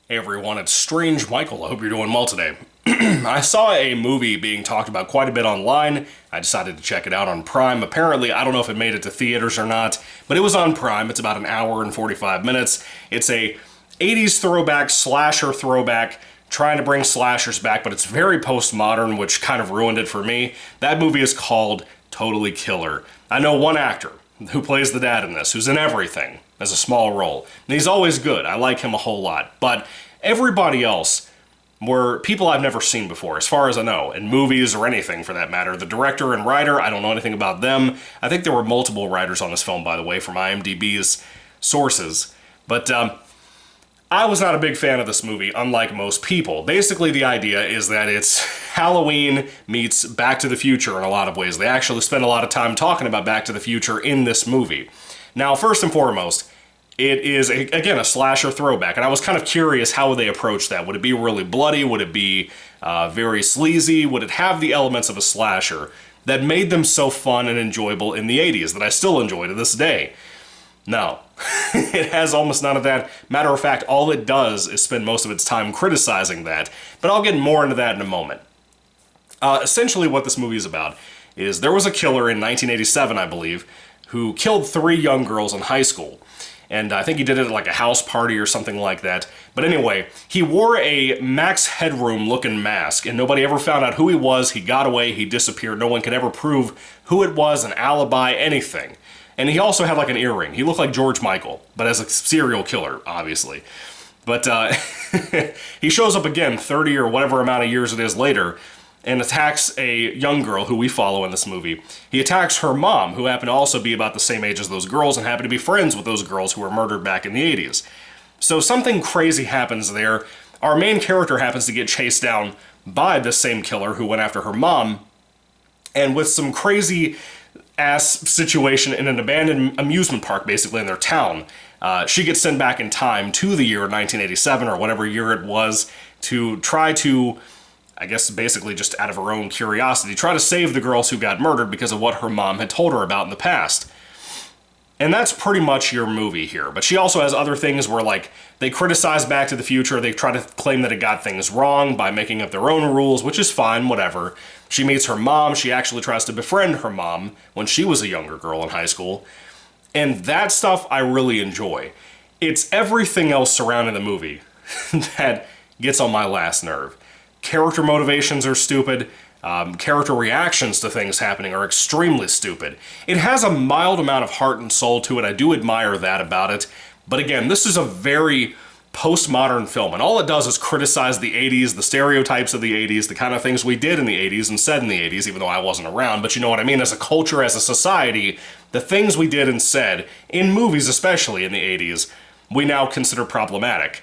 Hey everyone, it's Strange Michael. I hope you're doing well today. I saw a movie being talked about quite a bit online. I decided to check it out on Prime. Apparently, I don't know if it made it to theaters or not, but it was on Prime. It's about an hour and 45 minutes. It's a 80s throwback, slasher throwback, trying to bring slashers back, but it's very postmodern, which kind of ruined it for me. That movie is called Totally Killer. I know one actor who plays the dad in this, who's in everything, as a small role. And he's always good. I like him a whole lot. But everybody else were people I've never seen before, as far as I know, in movies or anything for that matter. The director and writer, I don't know anything about them. I think there were multiple writers on this film, by the way, from IMDb's sources. But I was not a big fan of this movie, unlike most people. Basically, the idea is that it's Halloween meets Back to the Future in a lot of ways. They actually spend a lot of time talking about Back to the Future in this movie. Now, first and foremost, it is, again, a slasher throwback, and I was kind of curious how would they approach that. Would it be really bloody? Would it be very sleazy? Would it have the elements of a slasher that made them so fun and enjoyable in the 80s that I still enjoy to this day? No. It has almost none of that. Matter of fact, all it does is spend most of its time criticizing that, but I'll get more into that in a moment. Essentially what this movie is about is there was a killer in 1987, I believe, who killed 3 young girls in high school. And I think he did it at like a house party or something like that. But anyway, he wore a Max Headroom looking mask, and nobody ever found out who he was. He got away, he disappeared. No one could ever prove who it was, an alibi, anything. And he also had like an earring. He looked like George Michael, but as a serial killer, obviously. But he shows up again 30 or whatever amount of years it is later, and attacks a young girl who we follow in this movie. He attacks her mom, who happened to also be about the same age as those girls and happened to be friends with those girls who were murdered back in the 80s. So something crazy happens there. Our main character happens to get chased down by the same killer who went after her mom, and with some crazy ass situation in an abandoned amusement park, basically in their town, she gets sent back in time to the year 1987 or whatever year it was to try to, I guess basically just out of her own curiosity, try to save the girls who got murdered because of what her mom had told her about in the past. And that's pretty much your movie here. But she also has other things where, like, they criticize Back to the Future, they try to claim that it got things wrong by making up their own rules, which is fine, whatever. She meets her mom, she actually tries to befriend her mom when she was a younger girl in high school. And that stuff I really enjoy. It's everything else surrounding the movie that gets on my last nerve. Character motivations are stupid. Character reactions to things happening are extremely stupid. It has a mild amount of heart and soul to it. I do admire that about it. But again, this is a very postmodern film, and all it does is criticize the 80s, the stereotypes of the 80s, the kind of things we did in the 80s and said in the 80s, even though I wasn't around. But you know what I mean? As a culture, as a society, the things we did and said, in movies especially in the 80s, we now consider problematic.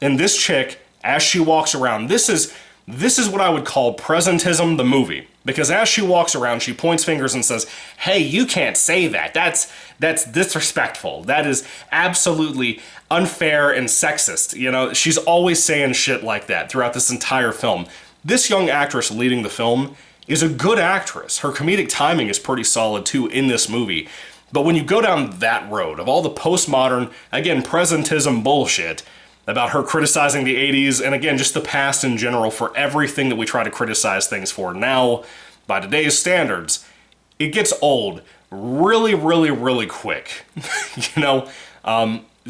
And this chick, as she walks around, this is what I would call presentism the movie. Because as she walks around, she points fingers and says, hey, you can't say that. That's disrespectful. That is absolutely unfair and sexist. You know, she's always saying shit like that throughout this entire film. This young actress leading the film is a good actress. Her comedic timing is pretty solid too in this movie. But when you go down that road of all the postmodern, again, presentism bullshit, about her criticizing the 80s, and again, just the past in general for everything that we try to criticize things for now, by today's standards, it gets old really, really, really quick. You know,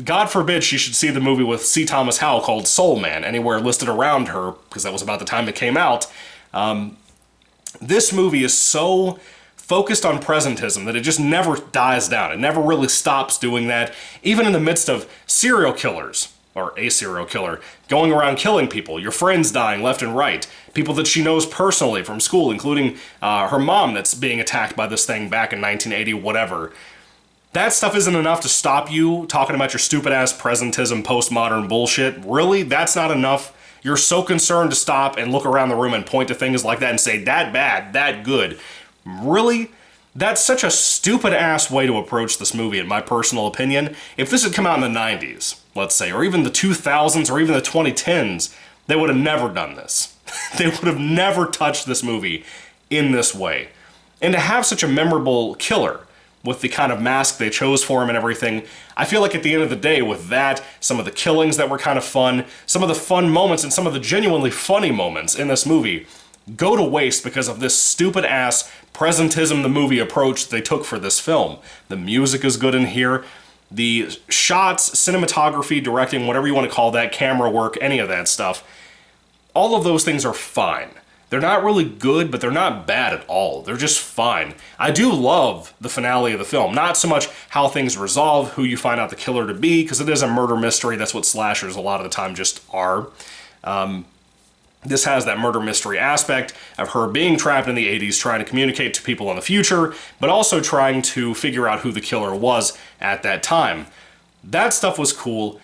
God forbid she should see the movie with C. Thomas Howell called Soul Man, anywhere listed around her, because that was about the time it came out. This movie is so focused on presentism that it just never dies down. It never really stops doing that, even in the midst of serial killers, or a serial killer, going around killing people, your friends dying left and right, people that she knows personally from school, including her mom that's being attacked by this thing back in 1980, whatever. That stuff isn't enough to stop you talking about your stupid-ass presentism, postmodern bullshit. Really? That's not enough? You're so concerned to stop and look around the room and point to things like that and say, that bad, that good. Really? That's such a stupid-ass way to approach this movie, in my personal opinion. If this had come out in the 90s, let's say, or even the 2000s, or even the 2010s, they would have never done this. They would have never touched this movie in this way. And to have such a memorable killer with the kind of mask they chose for him and everything. I feel like at the end of the day, with that, some of the killings that were kind of fun, some of the fun moments and some of the genuinely funny moments in this movie go to waste because of this stupid-ass presentism the movie approach they took for this film. The music is good in here. The shots, cinematography, directing, whatever you want to call that, camera work, any of that stuff, all of those things are fine. They're not really good, but they're not bad at all. They're just fine. I do love the finale of the film. Not so much how things resolve, who you find out the killer to be, because it is a murder mystery. That's what slashers a lot of the time just are. This has that murder mystery aspect of her being trapped in the 80s, trying to communicate to people in the future, but also trying to figure out who the killer was at that time. That stuff was cool,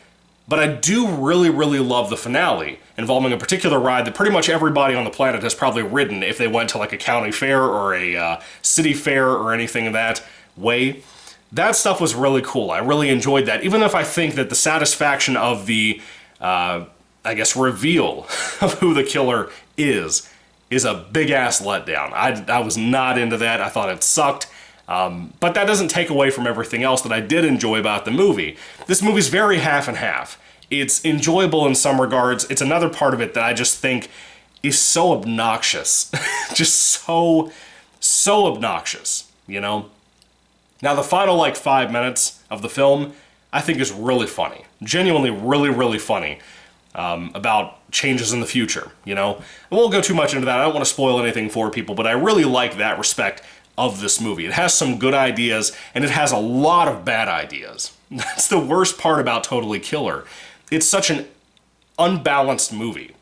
but I do really, really love the finale, involving a particular ride that pretty much everybody on the planet has probably ridden if they went to like a county fair or a city fair or anything that way. That stuff was really cool. I really enjoyed that, even if I think that the satisfaction of the I guess, reveal of who the killer is a big-ass letdown. I was not into that. I thought it sucked. But that doesn't take away from everything else that I did enjoy about the movie. This movie's very half and half. It's enjoyable in some regards. It's another part of it that I just think is so obnoxious. Just so obnoxious, you know? Now, the final, like, 5 minutes of the film, I think is really funny. Genuinely really, really funny. About changes in the future, you know? I won't go too much into that. I don't want to spoil anything for people, but I really like that respect of this movie. It has some good ideas, and it has a lot of bad ideas. That's the worst part about Totally Killer. It's such an unbalanced movie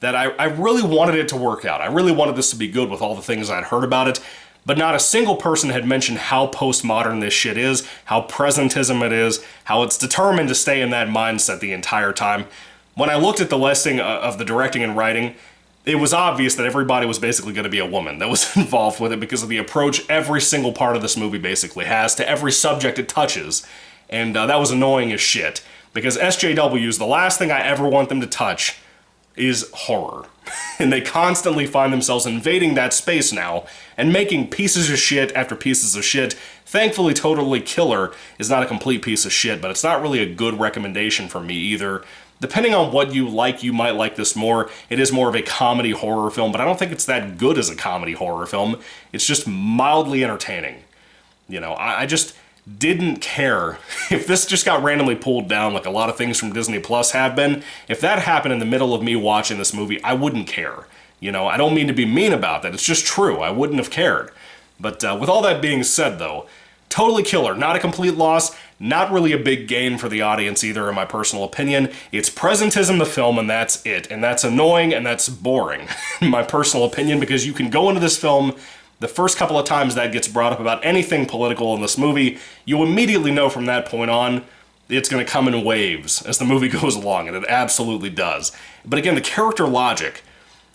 that I really wanted it to work out. I really wanted this to be good with all the things I'd heard about it, but not a single person had mentioned how postmodern this shit is, how presentism it is, how it's determined to stay in that mindset the entire time. When I looked at the listing of the directing and writing, it was obvious that everybody was basically going to be a woman that was involved with it because of the approach every single part of this movie basically has to every subject it touches. And that was annoying as shit, because SJWs, the last thing I ever want them to touch is horror. And they constantly find themselves invading that space now and making pieces of shit after pieces of shit. Thankfully, Totally Killer is not a complete piece of shit, but it's not really a good recommendation for me either. Depending on what you like, you might like this more. It is more of a comedy horror film, but I don't think it's that good as a comedy horror film. It's just mildly entertaining. You know, I just didn't care if this just got randomly pulled down like a lot of things from Disney Plus have been. If that happened in the middle of me watching this movie, I wouldn't care. You know, I don't mean to be mean about that. It's just true. I wouldn't have cared. But with all that being said, though, Totally Killer, not a complete loss, not really a big gain for the audience either, in my personal opinion. It's presentism, the film, and that's it. And that's annoying and that's boring, in my personal opinion, because you can go into this film, the first couple of times that gets brought up about anything political in this movie, you immediately know from that point on, it's going to come in waves as the movie goes along, and it absolutely does. But again, the character logic,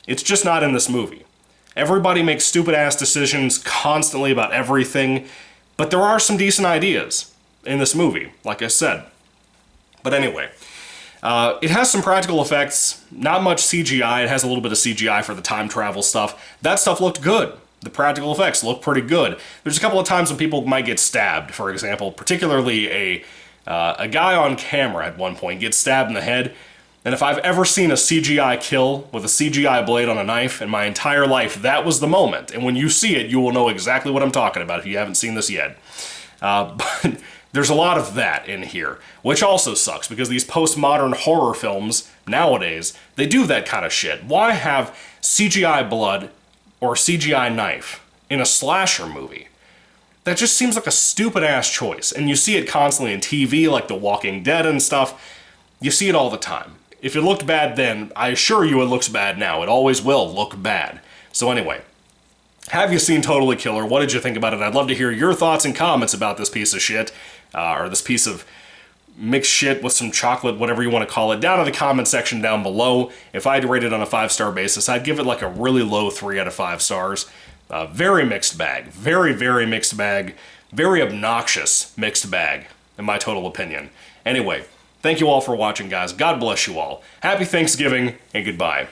it's just not in this movie. Everybody makes stupid-ass decisions constantly about everything, but there are some decent ideas in this movie, like I said. But anyway, it has some practical effects, not much CGI. It has a little bit of CGI for the time travel stuff. That stuff looked good. The practical effects look pretty good. There's a couple of times when people might get stabbed, for example, particularly a guy on camera at one point gets stabbed in the head. And if I've ever seen a CGI kill with a CGI blade on a knife in my entire life, that was the moment. And when you see it, you will know exactly what I'm talking about if you haven't seen this yet. But there's a lot of that in here, which also sucks, because these postmodern horror films nowadays, they do that kind of shit. Why have CGI blood or CGI knife in a slasher movie? That just seems like a stupid-ass choice. And you see it constantly in TV, like The Walking Dead and stuff. You see it all the time. If it looked bad then, I assure you it looks bad now. It always will look bad. So anyway, have you seen Totally Killer? What did you think about it? I'd love to hear your thoughts and comments about this piece of shit, or this piece of mixed shit with some chocolate, whatever you want to call it, down in the comment section down below. If I had to rate it on a 5-star basis, I'd give it like a really low 3 out of 5 stars. Very mixed bag. Very, very mixed bag. Very obnoxious mixed bag, in my total opinion. Anyway, thank you all for watching, guys. God bless you all. Happy Thanksgiving, and goodbye.